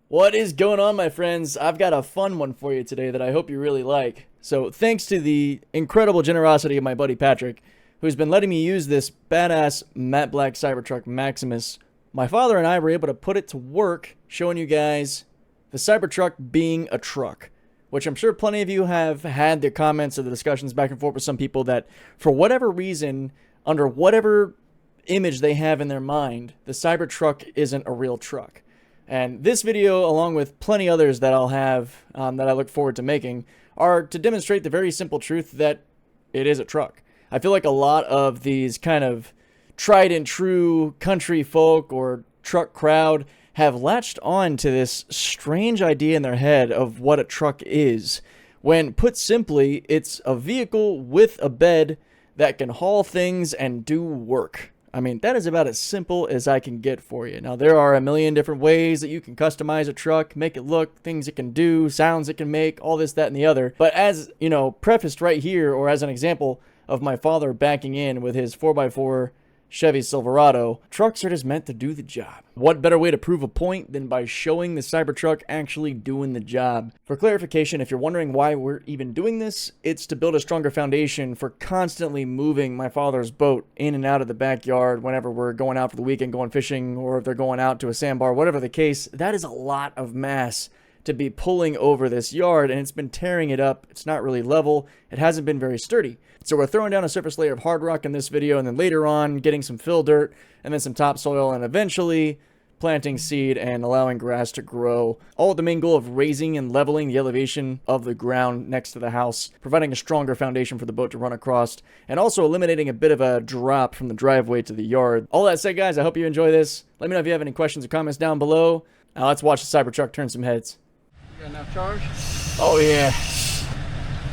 What is going on, my friends? I've got a fun one for you today that I hope you really like. So thanks to the incredible generosity of my buddy Patrick, who's been letting me use this badass matte black Cybertruck Maximus, my father and I were able to put it to work showing you guys the Cybertruck being a truck, which I'm sure plenty of you have had the comments or the discussions back and forth with some people that for whatever reason, under whatever image they have in their mind, the Cybertruck isn't a real truck. And this video, along with plenty others that I'll have that I look forward to making, are to demonstrate the very simple truth that it is a truck. I feel like a lot of these kind of tried and true country folk or truck crowd have latched on to this strange idea in their head of what a truck is, when put simply, it's a vehicle with a bed that can haul things and do work. I mean, that is about as simple as I can get for you. Now, there are a million different ways that you can customize a truck, make it look, things it can do, sounds it can make, all this, that, and the other. But as, you know, prefaced right here, or as an example of my father backing in with his 4x4 Chevy Silverado, trucks are just meant to do the job. What better way to prove a point than by showing the Cybertruck actually doing the job? For clarification, if you're wondering why we're even doing this, it's to build a stronger foundation for constantly moving my father's boat in and out of the backyard whenever we're going out for the weekend, going fishing, or if they're going out to a sandbar, whatever the case. That is a lot of mass to be pulling over this yard, and it's been tearing it up. It's not really level. It hasn't been very sturdy. So we're throwing down a surface layer of hard rock in this video, and then later on getting some fill dirt and then some topsoil, and eventually planting seed and allowing grass to grow, all with the main goal of raising and leveling the elevation of the ground next to the house, providing a stronger foundation for the boat to run across, and also eliminating a bit of a drop from the driveway to the yard. All that said, guys, I hope you enjoy this. Let me know if you have any questions or comments down below. Now let's watch the Cybertruck turn some heads. You got enough charge? Oh yeah,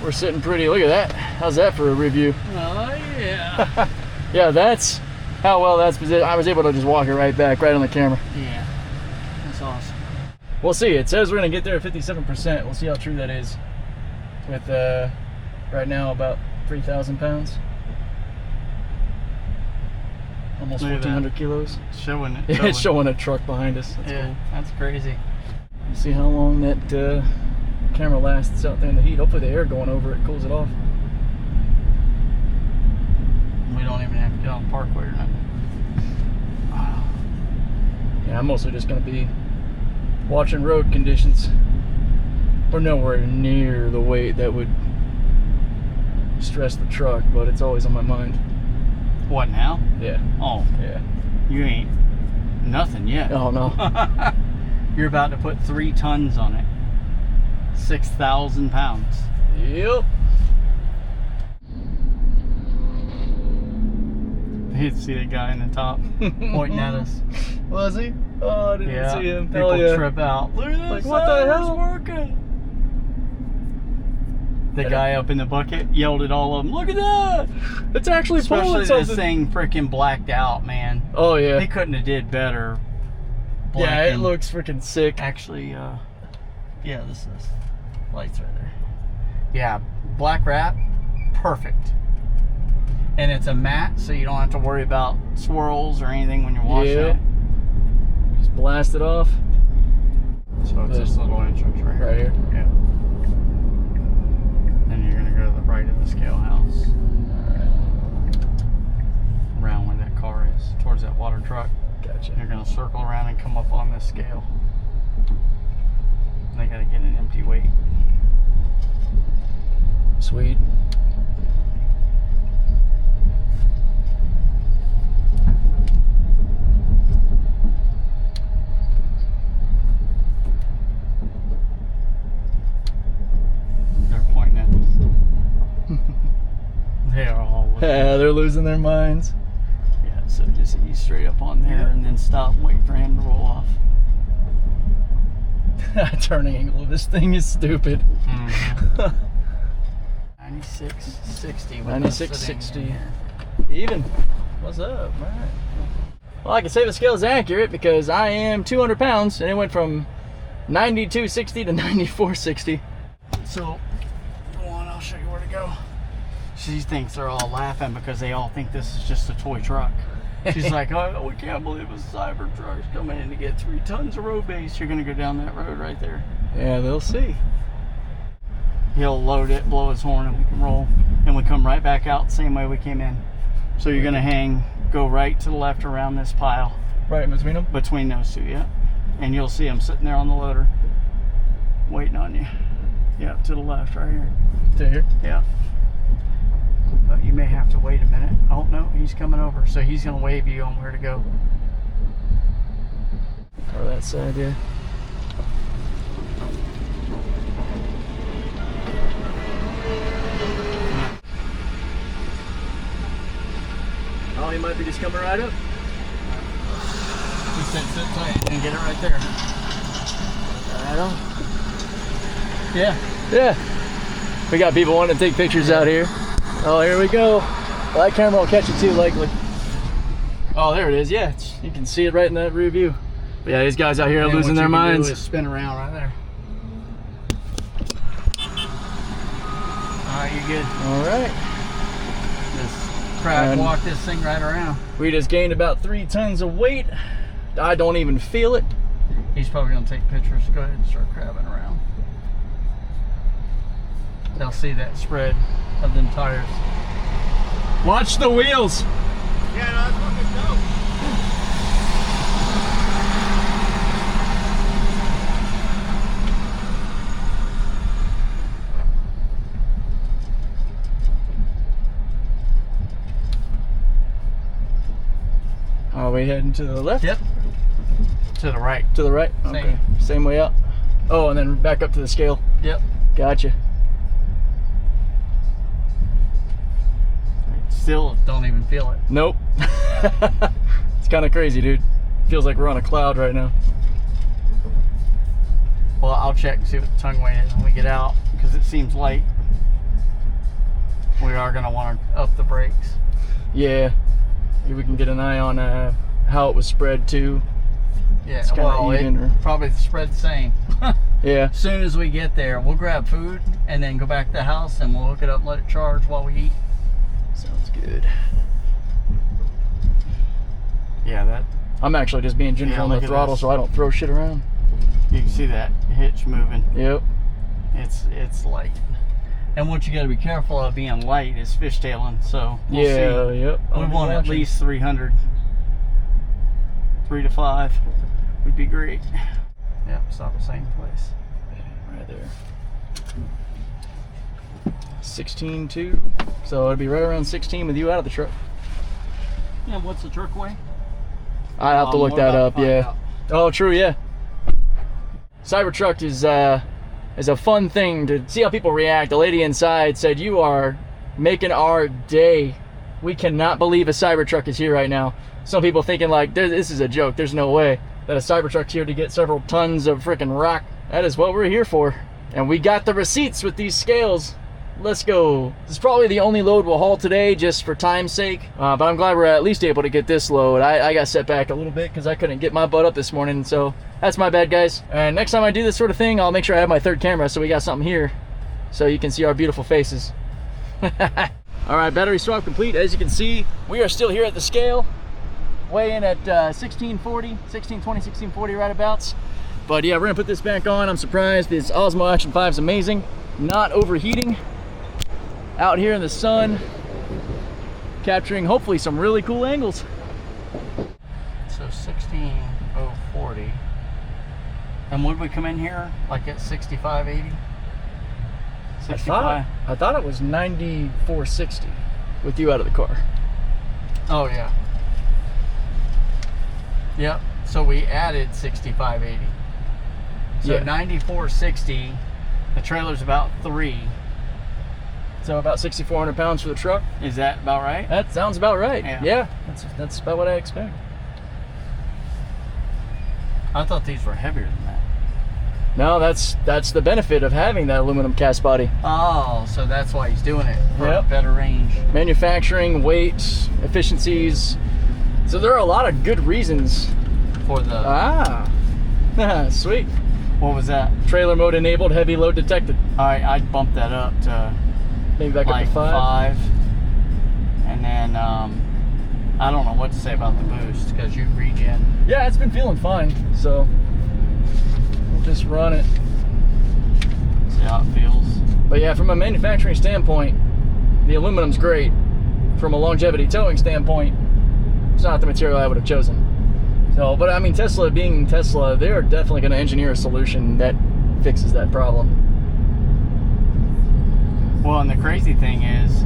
we're sitting pretty. Look at that. How's that for a review? Oh yeah. Yeah, that's how well that's positioned. I was able to just walk it right back, right on the camera. Yeah, that's awesome. We'll see. It says we're gonna get there at 57%. We'll see how true that is. With right now about 3,000 pounds, almost 1,400 kilos. Showing it. Yeah, it's showing a truck behind us. That's yeah, cool. that's crazy. See how long that camera lasts out there in the heat. Hopefully the air going over it cools it off. We don't even have to get on the parkway or nothing. Wow. Yeah, I'm mostly just going to be watching road conditions. We're nowhere near the weight that would stress the truck, but it's always on my mind. What now? Yeah. Oh, Yeah. you ain't nothing yet. Oh, no. You're about to put 3 tons on it. 6,000 pounds. Yep. You see that guy in the top pointing at us. Was he? Oh, I didn't see him. People Hell yeah. trip out. Look at that. Like, what the hell? Working. The guy up in the bucket yelled at all of them, look at that! It's actually Especially pulling something. this thing freaking blacked out, man. Oh, yeah. They couldn't have did better. Yeah, it Blanking. looks freaking sick. Actually, yeah, this is lights right there. Yeah, black wrap, perfect. And it's a matte, so you don't have to worry about swirls or anything when you're washing it. Just blast it off. So it's this little entrance right here. Right here. Yeah. Then you're gonna go to the right of the scale house. Around where that car is, towards that water truck. Gotcha. You're gonna circle around and come up on this scale. They gotta get an empty weight. Sweet. They're pointing at us. They are all looking. Yeah, they're losing their minds. Yeah, so just ease straight up on there and then stop and wait for him to roll off. Turning angle of this thing is stupid. 9660. 9660. Even. What's up? All right. Well, I can say the scale is accurate because I am 200 pounds and it went from 9260 to 9460. So, go on, I'll show you where to go. She thinks they're all laughing because they all think this is just a toy truck. She's like, oh, we can't believe a Cybertruck's coming in to get 3 tons of road base. You're gonna go down that road right there. Yeah, they'll see. He'll load it, blow his horn, and we can roll. And we come right back out the same way we came in. So you're gonna go right to the left around this pile. Right in between them? Between those two, yeah. And you'll see him sitting there on the loader, waiting on you. Yeah, to the left, right here. To here? Yeah. But you may have to wait a minute. Oh no, he's coming over. So he's gonna wave you on where to go. Or that side, yeah. Oh, he might be just coming right up. He said sit tight and get it right there. Right on. Yeah. Yeah. We got people wanting to take pictures out here. Oh, here we go. Well, that camera will catch it too, likely. Oh, there it is. Yeah, you can see it right in that rear view. But yeah, these guys out here are losing their minds. Spin around right there. All right, you good? All right. Just crab walk this thing right around. We just gained about 3 tons of weight. I don't even feel it. He's probably gonna take pictures. Go ahead and start crabbing around. They'll see that spread of them tires. Watch the wheels. Yeah, no, that's fucking dope. Are we heading to the left? Yep. To the right. To the right? Okay. Same way up. Oh, and then back up to the scale. Yep. Gotcha. Still don't even feel it. Nope. It's kind of crazy, dude. Feels like we're on a cloud right now. Well, I'll check and see what the tongue weight is when we get out, because it seems light. We are going to want to up the brakes. Yeah. Maybe we can get an eye on how it was spread too. Yeah, it's well, even, probably spread the same. Yeah. As soon as we get there, we'll grab food and then go back to the house and we'll hook it up and let it charge while we eat. Sounds good. Yeah, that. I'm actually just being ginger on the throttle so I don't throw shit around. You can see that hitch moving. Yep. It's light. And what you got to be careful of being light is fishtailing. So we'll see. Yep. We want at least 300. 3 to 5 would be great. Yep, stop the same place. Right there. 16.2. So it'd be right around 16 with you out of the truck. Yeah, what's the truck weigh? I have to look that up. Yeah. Oh, true. Yeah. Cybertruck is a fun thing to see how people react. The lady inside said, "You are making our day. We cannot believe a Cybertruck is here right now." Some people thinking like, this is a joke. There's no way that a Cybertruck's here to get several tons of freaking rock. That is what we're here for. And we got the receipts with these scales. Let's go. This is probably the only load we'll haul today just for time's sake. But I'm glad we're at least able to get this load. I got set back a little bit because I couldn't get my butt up this morning. So that's my bad, guys. And next time I do this sort of thing, I'll make sure I have my third camera so we got something here so you can see our beautiful faces. All right, battery swap complete. As you can see, we are still here at the scale. Weighing at 1640, 1620, 1640 right abouts. But yeah, we're gonna put this back on. I'm surprised this Osmo Action 5 is amazing. Not overheating. Out here in the sun, capturing hopefully some really cool angles. So 16040. And would we come in here like at 6580? 65? I thought it was 9460 with you out of the car. Oh yeah. Yep, so we added 6580. So yeah. 9460, the trailer's about 3. So about 6,400 pounds for the truck. Is that about right? That sounds about right. Yeah. That's about what I expect. I thought these were heavier than that. No, that's the benefit of having that aluminum cast body. Oh, so that's why he's doing it, for a better range. Manufacturing, weight, efficiencies. So there are a lot of good reasons for the... Sweet. What was that? Trailer mode enabled, heavy load detected. Alright, I'd bump that up to maybe back like up to 5. And then I don't know what to say about the boost because you regen. Yeah, it's been feeling fine. So we'll just run it. See how it feels. But yeah, from a manufacturing standpoint, the aluminum's great. From a longevity towing standpoint, it's not the material I would have chosen. So, but I mean, Tesla being Tesla, they're definitely going to engineer a solution that fixes that problem. Well, and the crazy thing is,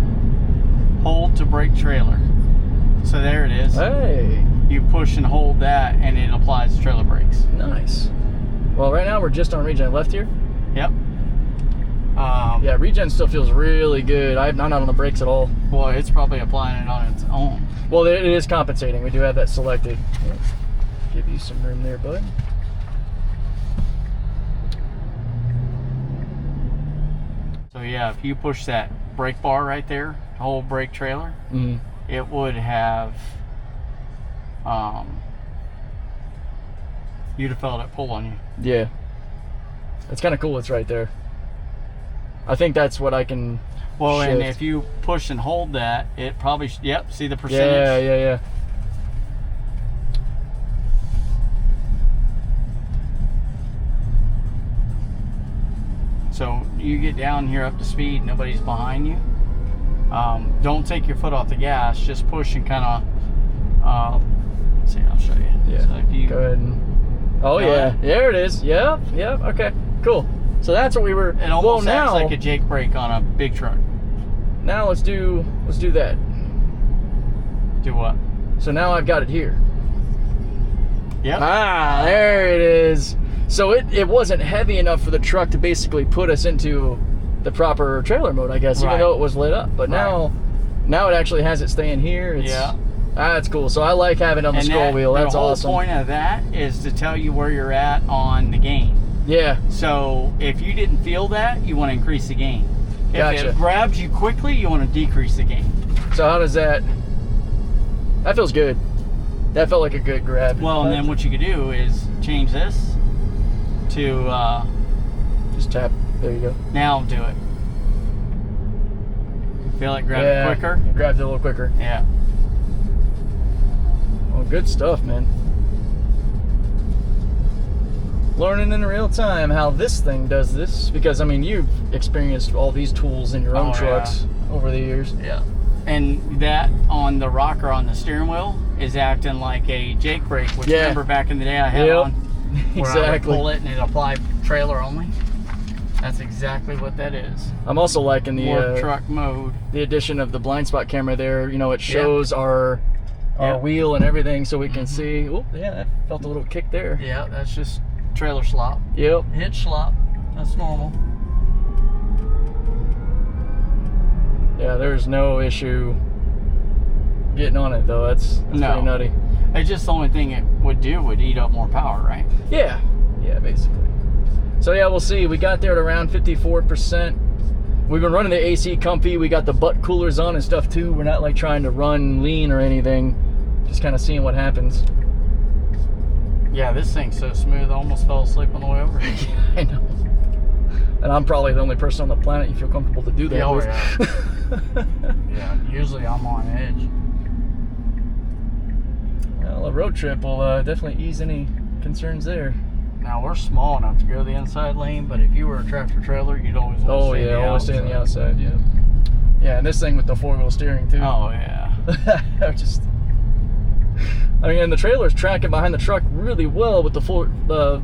hold to brake trailer. So there it is. Hey, You push and hold that, and it applies trailer brakes. nice. Well, right now we're just on regen left here. Yep. Yeah, regen still feels really good. I'm not on the brakes at all. Boy, it's probably applying it on its own. Well, it is compensating. We do have that selected. Give you some room there, bud. So yeah, if you push that brake bar right there, hold brake trailer, it would have, you'd have felt it pull on you. Yeah. It's kind of cool it's right there. I think that's what I can Well, and shift. if you push and hold that, it probably, yep, see the percentage? Yeah. So you get down here up to speed, nobody's behind you. Don't take your foot off the gas, just push and kind of, let's see, I'll show you. Yeah. So if you Go ahead and... Oh, yeah. There it is. Yep. Okay. Cool. So that's what we were... It almost acts like a Jake brake on a big truck. Now let's do that. Do what? So now I've got it here. Yep. Ah, there it is. So it wasn't heavy enough for the truck to basically put us into the proper trailer mode, I guess, even Right. though it was lit up. But now it actually has it staying here. Yeah. That's cool. So I like having it on the scroll wheel. That's awesome. The whole point of that is to tell you where you're at on the gain. Yeah. So if you didn't feel that, you want to increase the gain. If Gotcha. it grabs you quickly, you want to decrease the gain. So how does that... That feels good. That felt like a good grab. Well, and then what you could do is change this to just tap. There you go. now do it. Feel it grab it quicker? It grabs it a little quicker. Yeah. Well, good stuff, man. Learning in real time how this thing does this, because I mean you've experienced all these tools in your own trucks over the years. Yeah. And that on the rocker on the steering wheel is acting like a Jake brake, which remember back in the day I had on where I would pull it and it applied trailer only. That's exactly what that is. I'm also liking the Work truck mode. The addition of the blind spot camera there. You know, it shows our wheel and everything, so we can see. Oh, yeah, that felt a little kick there. Yeah, that's just trailer slop. Yep. Hitch slop. That's normal. Yeah, there's no issue getting on it though. That's pretty nutty. It's just the only thing it would do would eat up more power, right? Yeah, basically. So yeah, we'll see. We got there at around 54%. We've been running the AC comfy. We got the butt coolers on and stuff too. We're not like trying to run lean or anything. Just kind of seeing what happens. Yeah, this thing's so smooth. I almost fell asleep on the way over. I know. And I'm probably the only person on the planet you feel comfortable to do that with. Yeah, usually I'm on edge. Well, a road trip will definitely ease any concerns there. Now, we're small enough to go the inside lane, but if you were a tractor trailer, you'd always want to stay always stay on the outside, yeah. Yeah, and this thing with the four-wheel steering too. Oh, yeah. I mean, and the trailer's tracking behind the truck really well with the four-wheel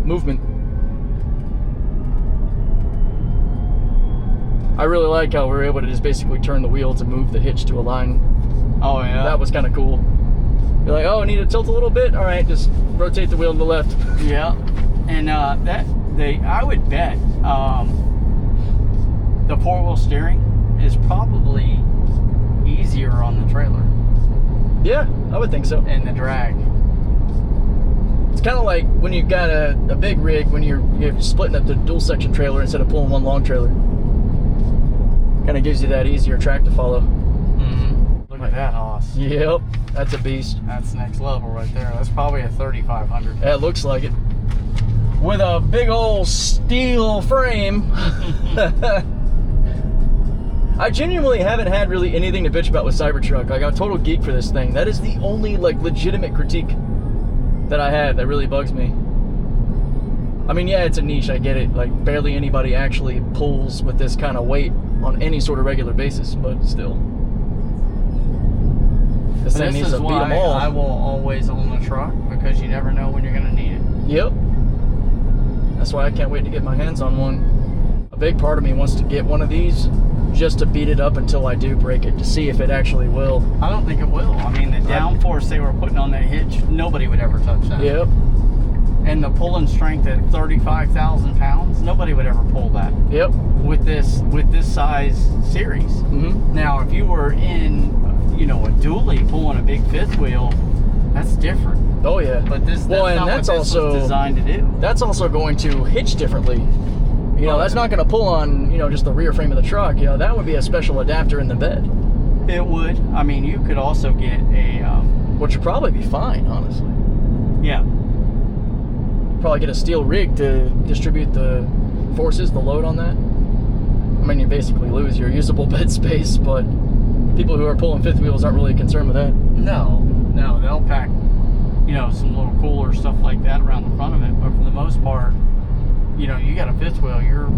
movement. I really like how we're able to just basically turn the wheel to move the hitch to align. Oh, yeah. That was kind of cool. You're like, oh, I need to tilt a little bit? All right, just rotate the wheel to the left. Yeah. And I would bet the four-wheel steering is probably easier on the trailer. Yeah, I would think so. And the drag. It's kind of like when you've got a big rig, when you're splitting up the dual section trailer instead of pulling one long trailer. Kind of gives you that easier track to follow. Look at that hoss. Yep, that's a beast. That's next level right there. That's probably a 3500. That looks like it. With a big old steel frame. I genuinely haven't had really anything to bitch about with Cybertruck. Like, I'm a total geek for this thing. That is the only, like, legitimate critique that I have that really bugs me. I mean, yeah, it's a niche, I get it. Like, barely anybody actually pulls with this kind of weight on any sort of regular basis, but still. This thing needs to beat them all. I will always own a truck, because you never know when you're going to need it. Yep. That's why I can't wait to get my hands on one. A big part of me wants to get one of these just to beat it up until I do break it, to see if it actually will. I don't think it will. I mean, the downforce they were putting on that hitch, nobody would ever touch that. Yep. And the pulling strength at 35,000 pounds, nobody would ever pull that. Yep. With this size series. Mm-hmm. Now, if you were in, you know, a dually pulling a big fifth wheel, that's different. Oh yeah. But this, well, and not that's what this also was designed to do. That's also going to hitch differently. You know, that's not going to pull on, you know, just the rear frame of the truck. You know, that would be a special adapter in the bed. It would. I mean, you could also get a... which would probably be fine, honestly. Yeah. Probably get a steel rig to distribute the forces, the load on that. I mean, you basically lose your usable bed space, but people who are pulling fifth wheels aren't really concerned with that. No, they'll pack, you know, some little cooler stuff like that around the front of it, but for the most part, you know, you got a fifth wheel, you're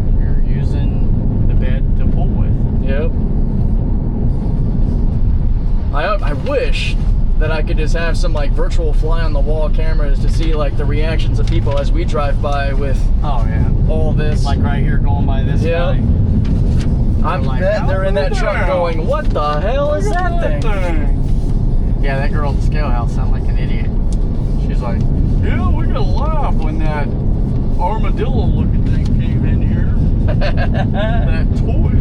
using the bed to pull with. Yep. I wish that I could just have some like virtual fly on the wall cameras to see like the reactions of people as we drive by with all this. Like right here going by this guy. I bet they're in that truck going, what the hell is that thing? Yeah, that girl at the scale house sounded like an idiot. She's like, yeah, we got to laugh when that armadillo looking thing came in here. That toy.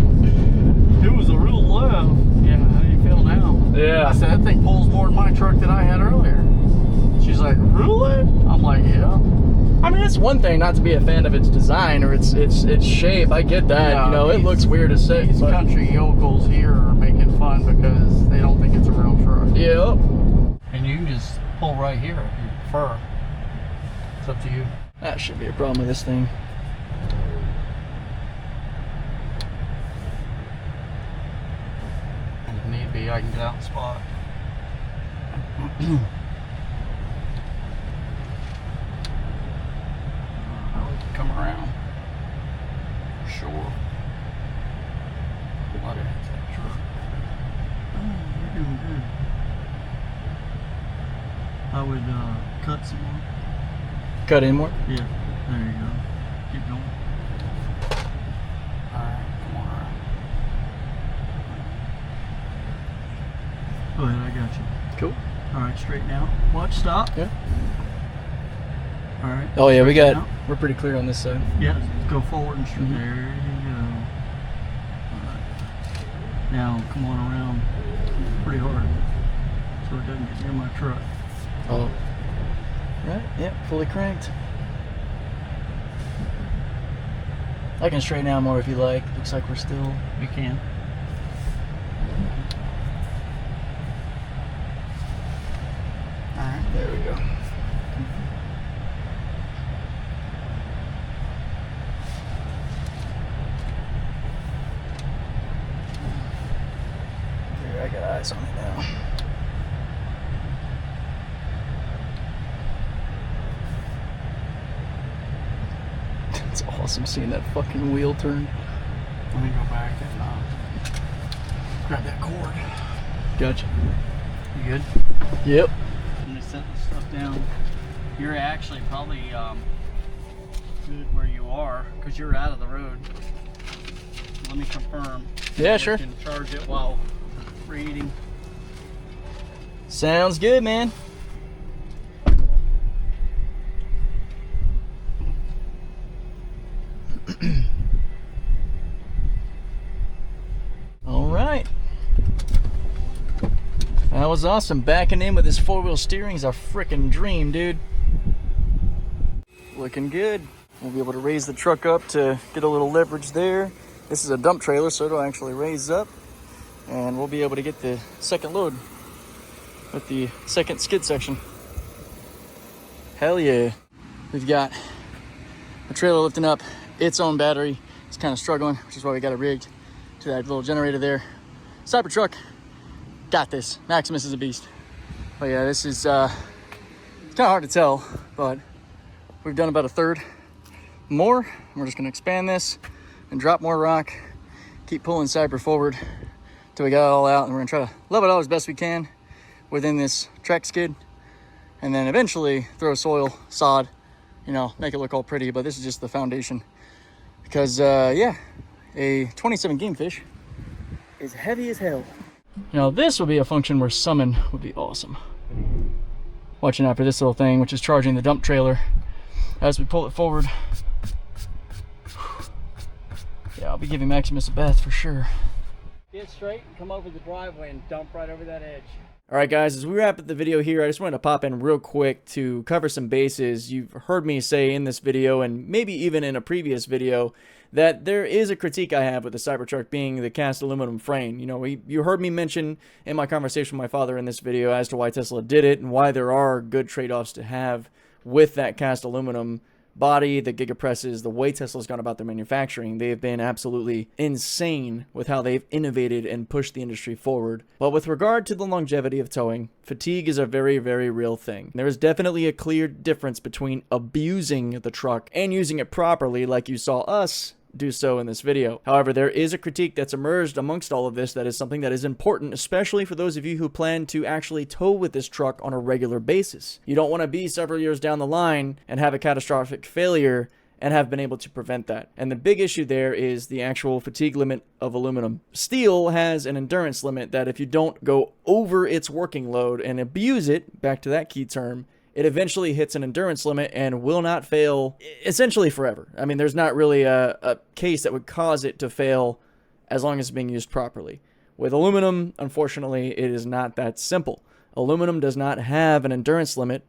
It was a real laugh. Yeah, how do you feel now? Yeah. I said, that thing pulls more than my truck that I had earlier. She's like, really? I'm like, yeah. I mean, it's one thing not to be a fan of its design or its shape. I get that. Yeah, you know, it looks weird as shit. These country yokels here are making fun because they don't think it's a real truck. Yep. And you can just pull right here if you prefer. It's up to you. That should be a problem with this thing. If need be, I can get out and spot. Come around. Sure. What is that truck? Oh, you're doing good. I would cut some more. Cut in more? Yeah, there you go. Keep going. Alright, come on around. Go ahead, I got you. Cool. Alright, straight now. Watch, stop. Yeah. Alright. Oh yeah, we're pretty clear on this side. Yeah, go forward and straight. Mm-hmm. There you go. Alright. Now, come on around pretty hard so it doesn't get near my truck. Oh. Right, yep, fully cranked. I can straighten out more if you like. Looks like we're still... You can. Alright. There we go. Here, I got eyes on it now. It's awesome seeing that fucking wheel turn. Let me go back and grab that cord. Gotcha. You good? Yep. I'm gonna set this stuff down. You're actually probably good where you are because you're out of the road. Let me confirm. Yeah, We sure. can charge it while reading. Sounds good, man. All right. That was awesome. Backing in with this four-wheel steering is a freaking dream, dude. Looking good. We'll be able to raise the truck up to get a little leverage there. This is a dump trailer, so it'll actually raise up. And we'll be able to get the second load with the second skid section. Hell yeah. We've got a trailer lifting up its own battery. It's kind of struggling, which is why we got it rigged to to that little generator there. Cybertruck, got this. Maximus is a beast. But yeah, this is, it's kind of hard to tell, but we've done about a third more. We're just gonna expand this and drop more rock, keep pulling Cyber forward till we got it all out, and we're gonna try to level it out as best we can within this track skid, and then eventually throw soil, sod, you know, make it look all pretty. But this is just the foundation because, yeah, a 27 game fish is heavy as hell. Now this will be a function where summon would be awesome. Watching out for this little thing, which is charging the dump trailer as we pull it forward. Yeah, I'll be giving Maximus a bath for sure. Get straight and come over the driveway and dump right over that edge. All right, guys, as we wrap up the video here, I just wanted to pop in real quick to cover some bases. You've heard me say in this video, and maybe even in a previous video, that there is a critique I have with the Cybertruck being the cast aluminum frame. You know, you heard me mention in my conversation with my father in this video as to why Tesla did it and why there are good trade-offs to have with that cast aluminum body, the gigapresses, the way Tesla's gone about their manufacturing. They've been absolutely insane with how they've innovated and pushed the industry forward. But with regard to the longevity of towing, fatigue is a very, very real thing. There is definitely a clear difference between abusing the truck and using it properly, like you saw us do so in this video. However, there is a critique that's emerged amongst all of this that is something that is important, especially for those of you who plan to actually tow with this truck on a regular basis. You don't want to be several years down the line and have a catastrophic failure and have been able to prevent that. And the big issue there is the actual fatigue limit of aluminum. Steel has an endurance limit that if you don't go over its working load and abuse it, back to that key term, it eventually hits an endurance limit and will not fail essentially forever. I mean, there's not really a case that would cause it to fail as long as it's being used properly. With aluminum, unfortunately, it is not that simple. Aluminum does not have an endurance limit,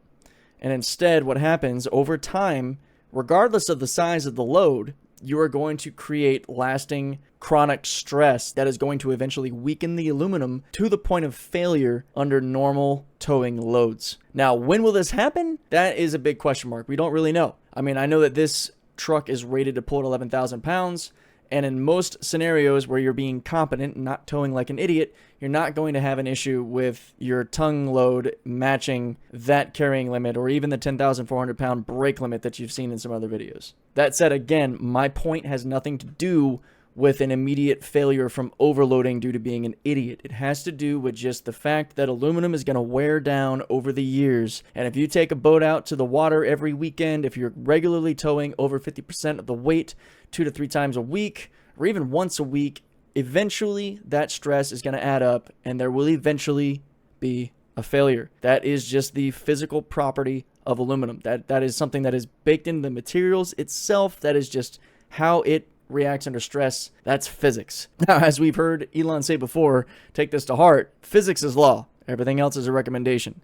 and instead what happens over time, regardless of the size of the load, you are going to create lasting chronic stress that is going to eventually weaken the aluminum to the point of failure under normal towing loads. Now, when will this happen? That is a big question mark. We don't really know. I mean, I know that this truck is rated to pull at 11,000 pounds, and in most scenarios where you're being competent and not towing like an idiot, you're not going to have an issue with your tongue load matching that carrying limit or even the 10,400 pound brake limit that you've seen in some other videos. That said, again, my point has nothing to do with an immediate failure from overloading due to being an idiot. It has to do with just the fact that aluminum is going to wear down over the years. And if you take a boat out to the water every weekend, if you're regularly towing over 50% of the weight 2 to 3 times a week, or even once a week, eventually that stress is going to add up and there will eventually be a failure. That is just the physical property of aluminum. That is something that is baked into the materials itself. That is just how it reacts under stress. That's physics. Now, as we've heard Elon say before, take this to heart. Physics is law. Everything else is a recommendation.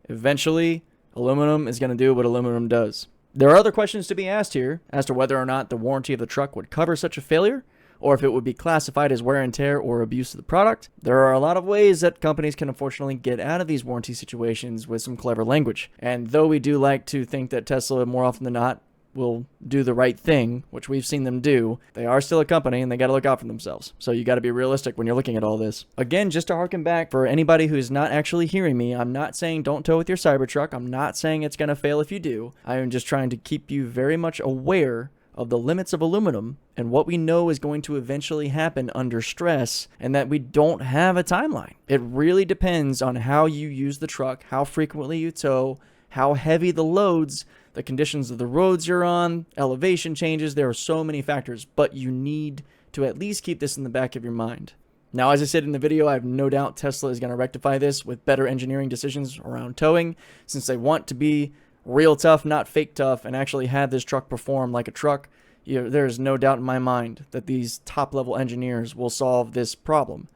Eventually, aluminum is going to do what aluminum does. There are other questions to be asked here as to whether or not the warranty of the truck would cover such a failure, or if it would be classified as wear and tear or abuse of the product. There are a lot of ways that companies can unfortunately get out of these warranty situations with some clever language. And though we do like to think that Tesla more often than not will do the right thing, which we've seen them do, they are still a company and they got to look out for themselves. So you got to be realistic when you're looking at all this. Again, just to harken back for anybody who's not actually hearing me, I'm not saying don't tow with your Cybertruck. I'm not saying it's going to fail if you do. I am just trying to keep you very much aware of the limits of aluminum and what we know is going to eventually happen under stress, and that we don't have a timeline. It really depends on how you use the truck, how frequently you tow, how heavy the loads, the conditions of the roads you're on, elevation changes. There are so many factors, but you need to at least keep this in the back of your mind. Now, as I said in the video, I have no doubt Tesla is going to rectify this with better engineering decisions around towing, since they want to be real tough, not fake tough, and actually have this truck perform like a truck. There's no doubt in my mind that these top-level engineers will solve this problem.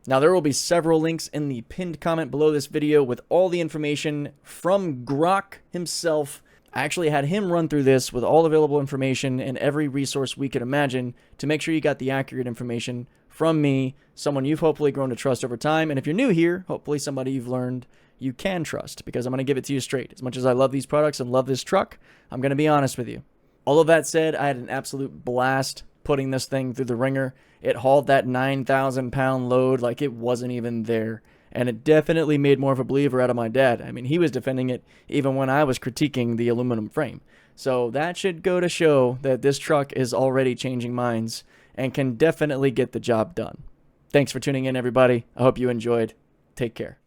Now, there will be several links in the pinned comment below this video with all the information from Grok himself. I actually had him run through this with all available information and every resource we could imagine to make sure you got the accurate information from me, someone you've hopefully grown to trust over time. And if you're new here, hopefully somebody you've learned you can trust, because I'm going to give it to you straight. As much as I love these products and love this truck, I'm going to be honest with you. All of that said, I had an absolute blast putting this thing through the ringer. It hauled that 9,000 pound load like it wasn't even there. And it definitely made more of a believer out of my dad. I mean, he was defending it even when I was critiquing the aluminum frame. So that should go to show that this truck is already changing minds and can definitely get the job done. Thanks for tuning in, everybody. I hope you enjoyed. Take care.